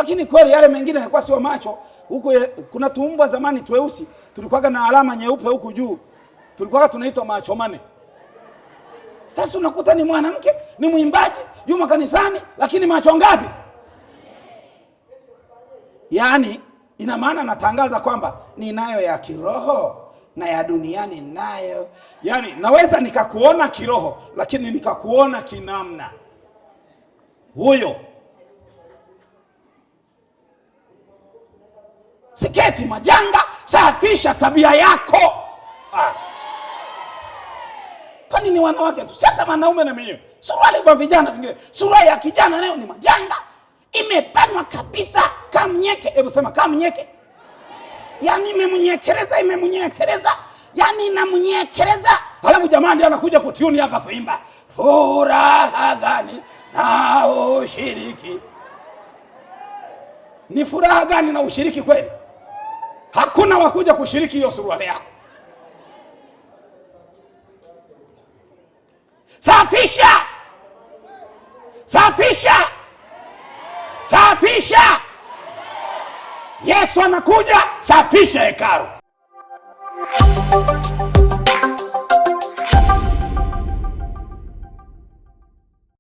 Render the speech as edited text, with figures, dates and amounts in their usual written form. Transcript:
Lakini kweli yale mengine yalikuwa sio macho. Huko kuna tuumbwa zamani tweusi, tulikuwa na alama nyeupe huku juu. Tulikuwa tunaitwa macho mane. Sasa unakuta ni mwanamke, ni mwimbaji, yumo kanisani, lakini macho ngapi? Yaani ina maana natangaza kwamba ninayo ya kiroho na ya duniani nayo. Yaani naweza nikakuona kiroho lakini nikakuona kinamna. Huyo siketi majanga, safisha tabia yako. Kwani ni wanawake tu, sasa wanaume na mwenyewe. Suruali kwa vijana vingine, suruali ya kijana leo ni majanga, imepanwa kabisa kama mnyeke. Hebu sema kama mnyeke. Yaani imemnyekeleza, yaani inamnyekeleza. Halafu jamaa ndiye anakuja kutiuni hapa kuimba furaha gani na ushiriki. Ni furaha gani na ushiriki kweli? Hakuna wakuja kushiriki hiyo suruali yako. Safisha! Safisha! Safisha! Yesu anakuja, safisha hekalu.